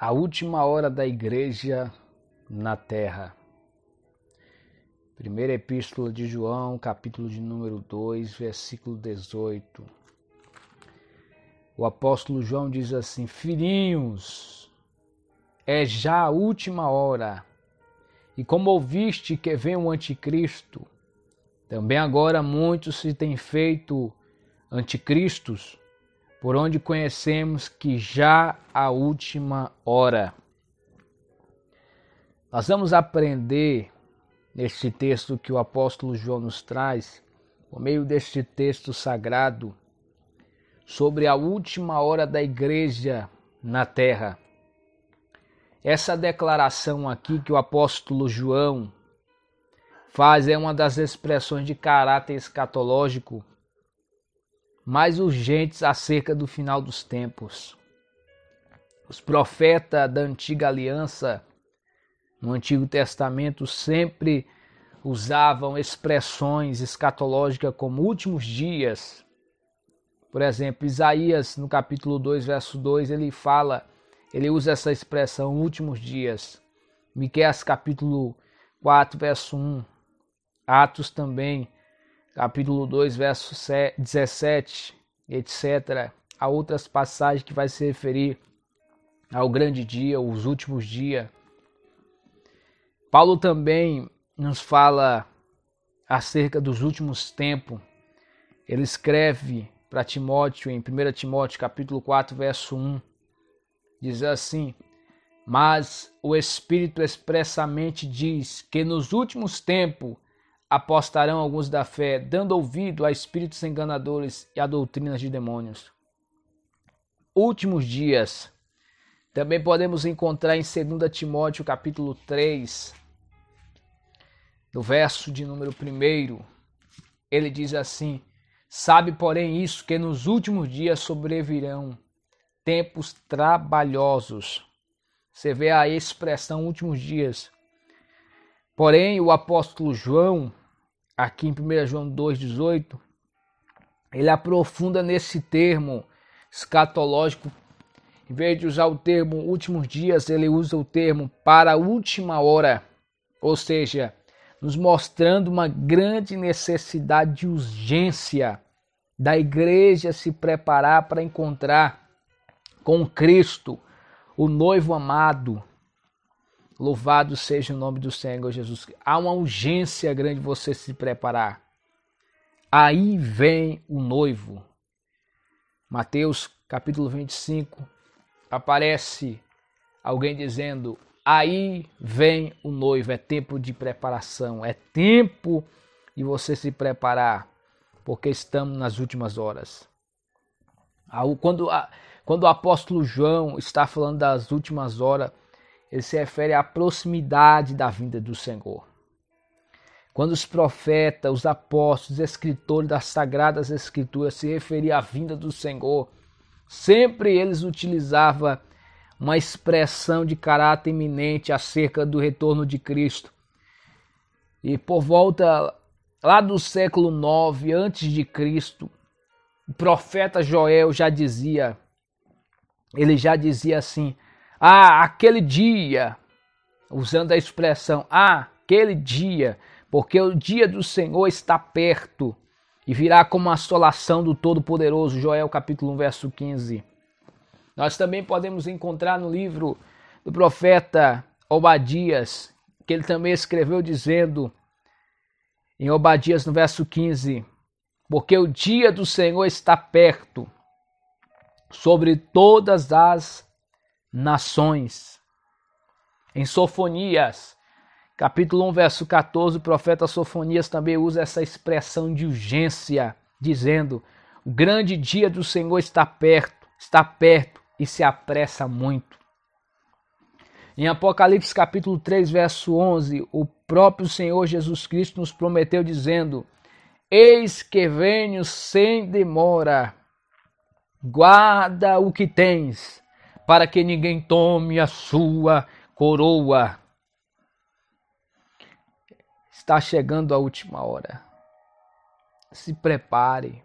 A última hora da igreja na terra. Primeira epístola de João, capítulo de número 2, versículo 18. O apóstolo João diz assim: Filhinhos, é já a última hora. E como ouviste que vem o anticristo, também agora muitos se têm feito anticristos, por onde conhecemos que já a última hora. Nós vamos aprender neste texto que o apóstolo João nos traz, por meio deste texto sagrado, sobre a última hora da igreja na terra. Essa declaração aqui que o apóstolo João faz é uma das expressões de caráter escatológico mais urgentes acerca do final dos tempos. Os profetas da antiga aliança, no Antigo Testamento, sempre usavam expressões escatológicas como últimos dias. Por exemplo, Isaías, no capítulo 2, verso 2, ele usa essa expressão, últimos dias. Miqueias, capítulo 4, verso 1. Atos também, capítulo 2, verso 17, etc. Há outras passagens que vai se referir ao grande dia, os últimos dias. Paulo também nos fala acerca dos últimos tempos. Ele escreve para Timóteo, em 1 Timóteo, capítulo 4, verso 1, diz assim: Mas o Espírito expressamente diz que nos últimos tempos apostarão alguns da fé, dando ouvido a espíritos enganadores e a doutrinas de demônios. Últimos dias. Também podemos encontrar em 2 Timóteo, capítulo 3, no verso de número 1, ele diz assim: Sabe, porém, isso, que nos últimos dias sobrevirão tempos trabalhosos. Você vê a expressão últimos dias. Porém, o apóstolo João, aqui em 1 João 2,18, ele aprofunda nesse termo escatológico. Em vez de usar o termo últimos dias, ele usa o termo para a última hora. Ou seja, nos mostrando uma grande necessidade de urgência da igreja se preparar para encontrar com Cristo, o noivo amado. Louvado seja o nome do Senhor Jesus. Há uma urgência grande de você se preparar. Aí vem o noivo. Mateus capítulo 25, aparece alguém dizendo: aí vem o noivo. É tempo de preparação, é tempo de você se preparar, porque estamos nas últimas horas. Quando o apóstolo João está falando das últimas horas, ele se refere à proximidade da vinda do Senhor. Quando os profetas, os apóstolos, os escritores das Sagradas Escrituras se referiam à vinda do Senhor, sempre eles utilizavam uma expressão de caráter iminente acerca do retorno de Cristo. E por volta lá do século 9 antes de Cristo, o profeta Joel já dizia assim: aquele dia, usando a expressão, aquele dia, porque o dia do Senhor está perto e virá como a assolação do Todo-Poderoso. Joel capítulo 1, verso 15. Nós também podemos encontrar no livro do profeta Obadias, que ele também escreveu dizendo, em Obadias no verso 15, porque o dia do Senhor está perto sobre todas as nações. Em Sofonias, capítulo 1, verso 14, o profeta Sofonias também usa essa expressão de urgência, dizendo: o grande dia do Senhor está perto e se apressa muito. Em Apocalipse capítulo 3, verso 11, o próprio Senhor Jesus Cristo nos prometeu dizendo: eis que venho sem demora, guarda o que tens, para que ninguém tome a sua coroa. Está chegando a última hora. Se prepare.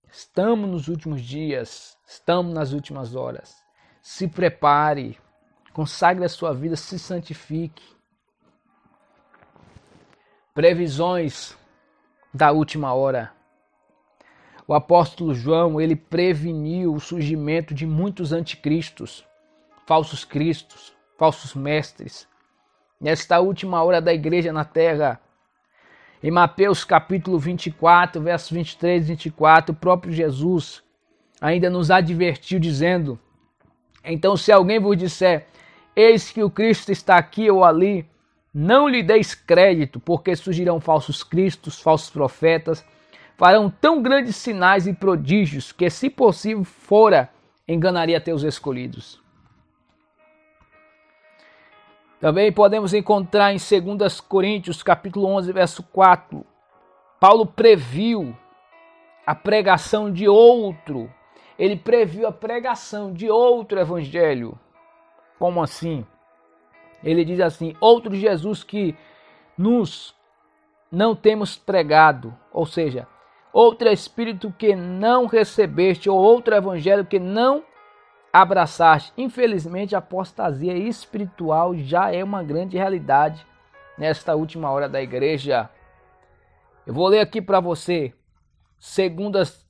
Estamos nos últimos dias, estamos nas últimas horas. Se prepare. Consagre a sua vida, se santifique. Previsões da última hora. O apóstolo João, ele preveniu o surgimento de muitos anticristos, falsos cristos, falsos mestres. Nesta última hora da igreja na terra, em Mateus capítulo 24, versos 23 e 24, o próprio Jesus ainda nos advertiu dizendo: então se alguém vos disser, eis que o Cristo está aqui ou ali, não lhe deis crédito, porque surgirão falsos cristos, falsos profetas, farão tão grandes sinais e prodígios que, se possível fora, enganaria até os escolhidos. Também podemos encontrar em 2 Coríntios, capítulo 11, verso 4, Paulo previu a pregação de outro. Ele previu a pregação de outro evangelho. Como assim? Ele diz assim: outro Jesus que nos não temos pregado, ou seja, outro Espírito que não recebeste, ou outro evangelho que não abraçaste. Infelizmente, a apostasia espiritual já é uma grande realidade nesta última hora da igreja. Eu vou ler aqui para você, 2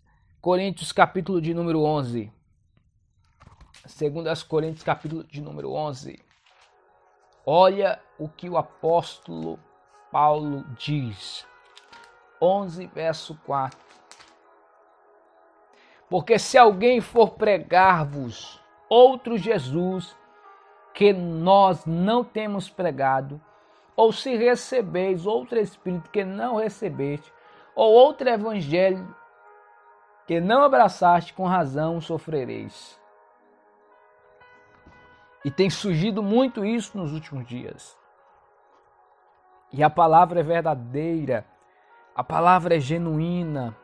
Coríntios, capítulo de número 11. 2 Coríntios, capítulo de número 11. Olha o que o apóstolo Paulo diz. 11, verso 4. Porque se alguém for pregar-vos outro Jesus que nós não temos pregado, ou se recebeis outro Espírito que não recebeste, ou outro Evangelho que não abraçaste, com razão sofrereis. E tem surgido muito isso nos últimos dias. E a palavra é verdadeira, a palavra é genuína,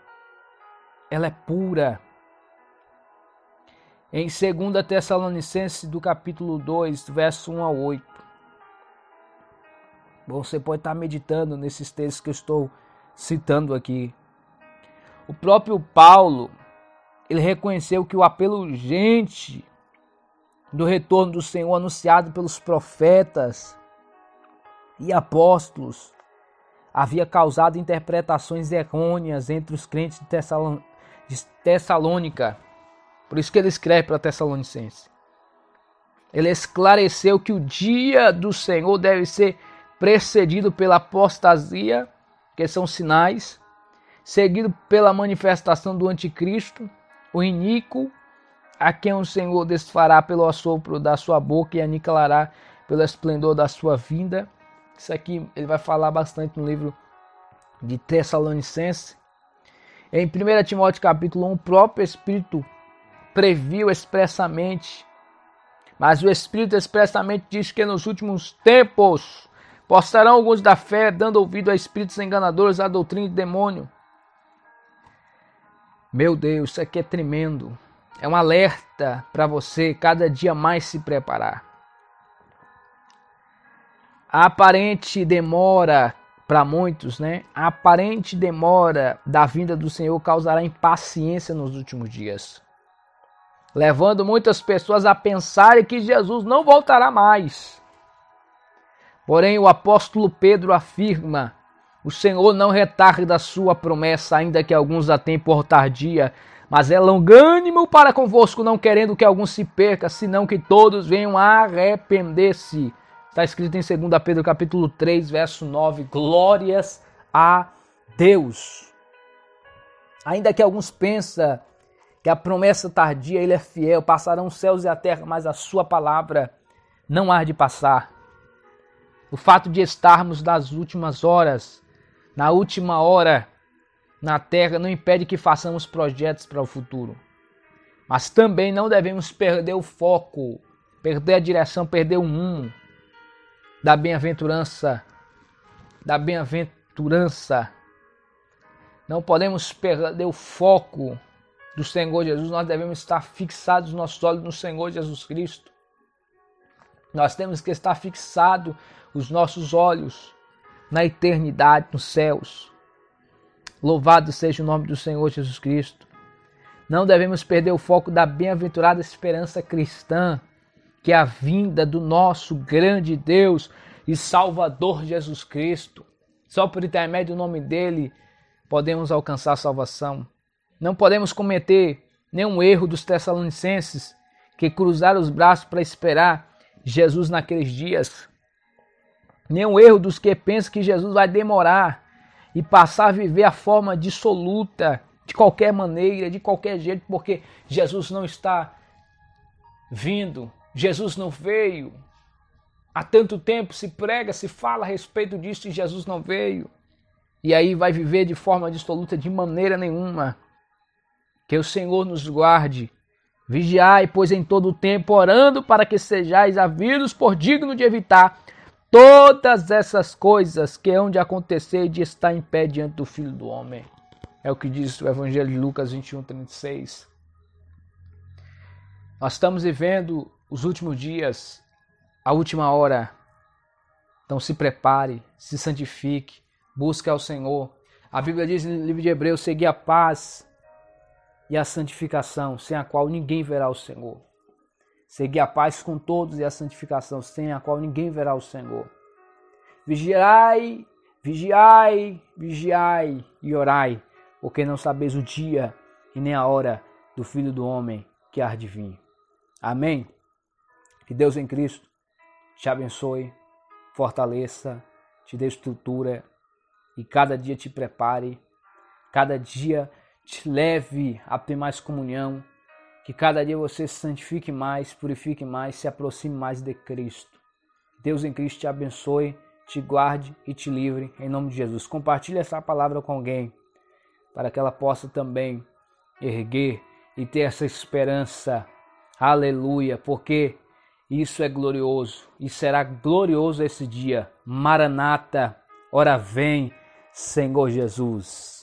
ela é pura. Em 2 Tessalonicenses, do capítulo 2, verso 1 a 8. Você pode estar meditando nesses textos que eu estou citando aqui. O próprio Paulo, ele reconheceu que o apelo urgente do retorno do Senhor anunciado pelos profetas e apóstolos havia causado interpretações errôneas entre os crentes de Tessalônica. Por isso que ele escreve para Tessalonicenses. Ele esclareceu que o dia do Senhor deve ser precedido pela apostasia, que são sinais, seguido pela manifestação do anticristo, o iníquo, a quem o Senhor desfará pelo assopro da sua boca e aniquilará pelo esplendor da sua vinda. Isso aqui ele vai falar bastante no livro de Tessalonicenses. Em 1 Timóteo capítulo 1, o próprio Espírito previu expressamente, mas o Espírito expressamente diz que nos últimos tempos postarão alguns da fé, dando ouvido a espíritos enganadores, a doutrina de demônio. Meu Deus, isso aqui é tremendo. É um alerta para você cada dia mais se preparar. A aparente demora para muitos, A aparente demora da vinda do Senhor causará impaciência nos últimos dias, levando muitas pessoas a pensarem que Jesus não voltará mais. Porém, o apóstolo Pedro afirma: o Senhor não retarda a sua promessa, ainda que alguns a tenham por tardia, mas é longânimo para convosco, não querendo que algum se perca, senão que todos venham a arrepender-se. Está escrito em 2 Pedro capítulo 3, verso 9. Glórias a Deus. Ainda que alguns pensem que a promessa tardia, ele é fiel, passarão os céus e a terra, mas a sua palavra não há de passar. O fato de estarmos nas últimas horas, na última hora na terra, não impede que façamos projetos para o futuro. Mas também não devemos perder o foco, perder a direção, perder o rumo da bem-aventurança. Não podemos perder o foco do Senhor Jesus. Nós devemos estar fixados os nossos olhos no Senhor Jesus Cristo. Nós temos que estar fixados os nossos olhos na eternidade, nos céus. Louvado seja o nome do Senhor Jesus Cristo. Não devemos perder o foco da bem-aventurada esperança cristã, que é a vinda do nosso grande Deus e Salvador Jesus Cristo. Só por intermédio do nome dele podemos alcançar a salvação. Não podemos cometer nenhum erro dos Tessalonicenses que cruzaram os braços para esperar Jesus naqueles dias. Nenhum erro dos que pensam que Jesus vai demorar e passar a viver a forma dissoluta, de qualquer maneira, de qualquer jeito, porque Jesus não está vindo, Jesus não veio. Há tanto tempo se prega, se fala a respeito disso e Jesus não veio. E aí vai viver de forma dissoluta de maneira nenhuma. Que o Senhor nos guarde. Vigiai, pois em todo o tempo, orando para que sejais havidos por digno de evitar todas essas coisas que hão de acontecer e de estar em pé diante do Filho do Homem. É o que diz o Evangelho de Lucas 21:36. Nós estamos vivendo os últimos dias, a última hora. Então se prepare, se santifique, busque ao Senhor. A Bíblia diz no livro de Hebreus, segui a paz e a santificação, sem a qual ninguém verá o Senhor. Segui a paz com todos e a santificação, sem a qual ninguém verá o Senhor. Vigiai, vigiai, vigiai e orai, porque não sabeis o dia e nem a hora do Filho do Homem que há de vir. Amém? Que Deus em Cristo te abençoe, fortaleça, te dê estrutura e cada dia te prepare, cada dia te leve a ter mais comunhão, que cada dia você se santifique mais, purifique mais, se aproxime mais de Cristo. Deus em Cristo te abençoe, te guarde e te livre, em nome de Jesus. Compartilhe essa palavra com alguém, para que ela possa também erguer e ter essa esperança. Aleluia, porque isso é glorioso e será glorioso esse dia. Maranata, ora vem, Senhor Jesus.